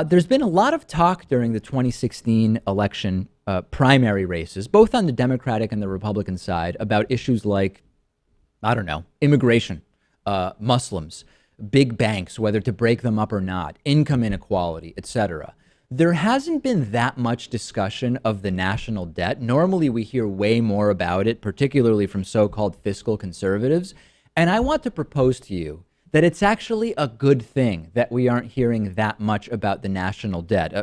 There's been a lot of talk during the 2016 election primary races, both on the Democratic and the Republican side, about issues like, I don't know, immigration, Muslims, big banks, whether to break them up or not, income inequality, etc. There hasn't been that much discussion of the national debt. Normally, we hear way more about it, particularly from so-called fiscal conservatives. And I want to propose to you that it's actually a good thing that we aren't hearing that much about the national debt.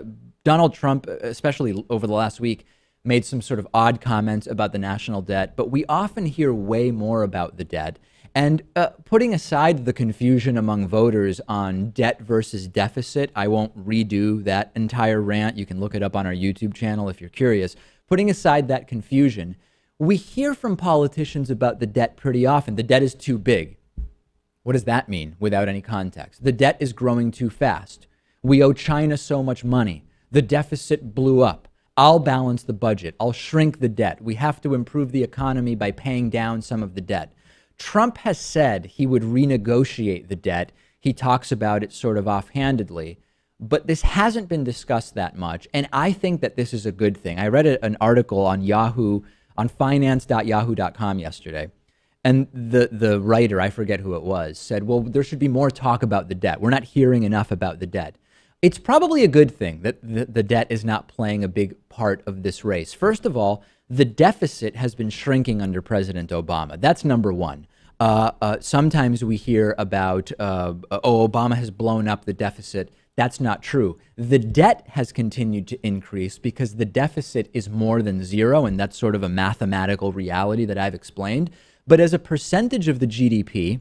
Donald Trump, especially over the last week, made some sort of odd comments about the national debt, but we often hear way more about the debt. And putting aside the confusion among voters on debt versus deficit, I won't redo that entire rant. You can look it up on our YouTube channel if you're curious. Putting aside that confusion, we hear from politicians about the debt pretty often. The debt is too big. What does that mean without any context? The debt is growing too fast. We owe China so much money. The deficit blew up. I'll balance the budget. I'll shrink the debt. We have to improve the economy by paying down some of the debt. Trump has said he would renegotiate the debt. He talks about it sort of offhandedly, but this hasn't been discussed that much. And I think that this is a good thing. I read an article on Yahoo, on finance.yahoo.com yesterday. And the writer, I forget who it was, said, well, there should be more talk about the debt. We're not hearing enough about the debt. It's probably a good thing that the debt is not playing a big part of this race. First of all, the deficit has been shrinking under President Obama. That's number one. Sometimes we hear about, Obama has blown up the deficit. That's not true. The debt has continued to increase because the deficit is more than zero, and that's sort of a mathematical reality that I've explained. But as a percentage of the GDP,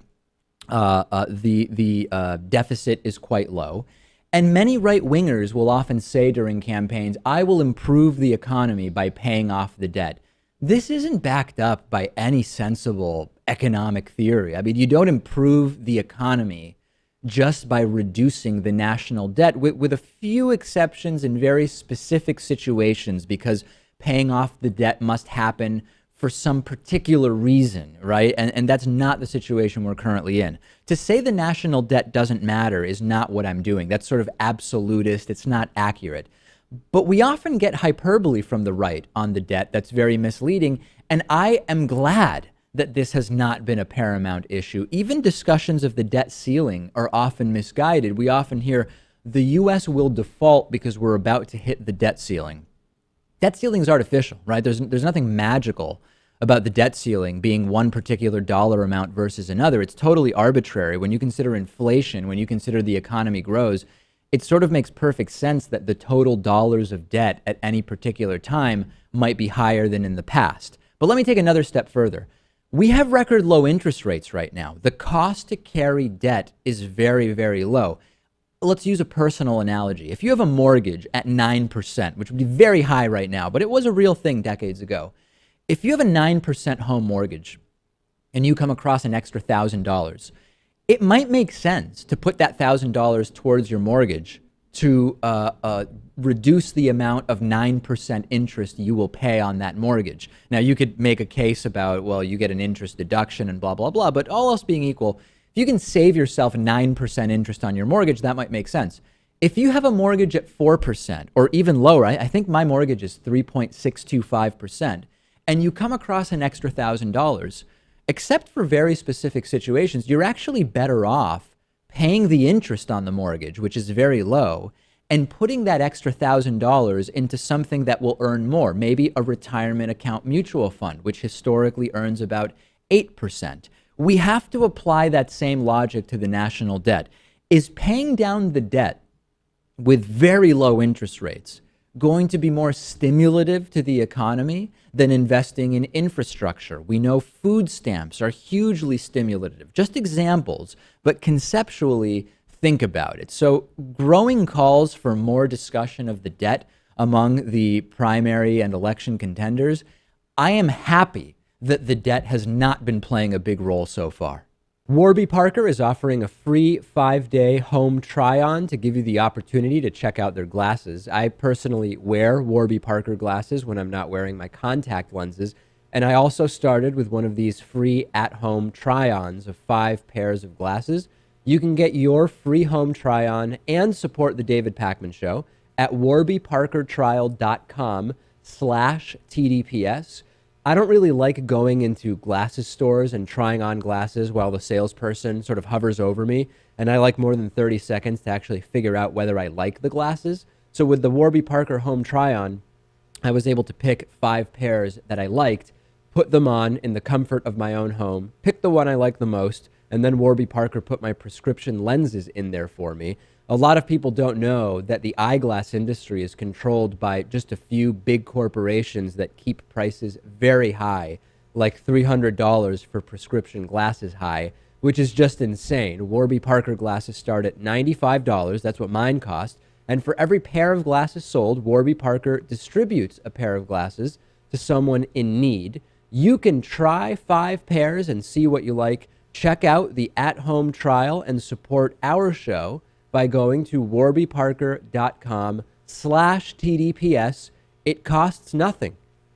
the deficit is quite low. And many right-wingers will often say during campaigns, I will improve the economy by paying off the debt. This isn't backed up by any sensible economic theory. I mean, you don't improve the economy just by reducing the national debt, with a few exceptions in very specific situations, because paying off the debt must happen for some particular reason, right? And that's not the situation we're currently in. To say the national debt doesn't matter is not what I'm doing. That's sort of absolutist. It's not accurate. But we often get hyperbole from the right on the debt that's very misleading. And I am glad that this has not been a paramount issue. Even discussions of the debt ceiling are often misguided. We often hear the U.S. will default because we're about to hit the debt ceiling. Debt ceiling is artificial, right? There's nothing magical about the debt ceiling being one particular dollar amount versus another. It's totally arbitrary. When you consider inflation, when you consider the economy grows, it sort of makes perfect sense that the total dollars of debt at any particular time might be higher than in the past. But let me take another step further. We have record low interest rates right now. The cost to carry debt is very, very low. Let's use a personal analogy. If you have a mortgage at 9%, which would be very high right now, but it was a real thing decades ago. If you have a 9% home mortgage and you come across an extra $1,000, it might make sense to put that $1,000 towards your mortgage to reduce the amount of 9% interest you will pay on that mortgage. Now, you could make a case about, well, you get an interest deduction and blah, blah, blah, but all else being equal, if you can save yourself 9% interest on your mortgage, that might make sense. If you have a mortgage at 4% or even lower, I think my mortgage is 3.625%, and you come across an extra $1,000, except for very specific situations, you're actually better off paying the interest on the mortgage, which is very low, and putting that extra $1,000 into something that will earn more, maybe a retirement account mutual fund, which historically earns about 8%. We have to apply that same logic to the national debt. Is paying down the debt with very low interest rates going to be more stimulative to the economy than investing in infrastructure? We know food stamps are hugely stimulative. Just examples, but conceptually, think about it. So growing calls for more discussion of the debt among the primary and election contenders, I am happy that the debt has not been playing a big role so far. Warby Parker is offering a free 5-day home try-on to give you the opportunity to check out their glasses. I personally wear Warby Parker glasses when I'm not wearing my contact lenses, and I also started with one of these free at-home try-ons of 5 pairs of glasses. You can get your free home try on and support the David Pakman Show at warbyparkertrial.com/TDPS. I don't really like going into glasses stores and trying on glasses while the salesperson sort of hovers over me, and I like more than 30 seconds to actually figure out whether I like the glasses. So with the Warby Parker home try on, I was able to pick 5 pairs that I liked, put them on in the comfort of my own home, pick the one I like the most, and then Warby Parker put my prescription lenses in there for me. A lot of people don't know that the eyeglass industry is controlled by just a few big corporations that keep prices very high, like $300 for prescription glasses high, which is just insane. Warby Parker glasses start at $95. That's what mine cost. And for every pair of glasses sold, Warby Parker distributes a pair of glasses to someone in need. You can try 5 pairs and see what you like. Check out the at-home trial and support our show by going to warbyparker.com/TDPS. It costs nothing.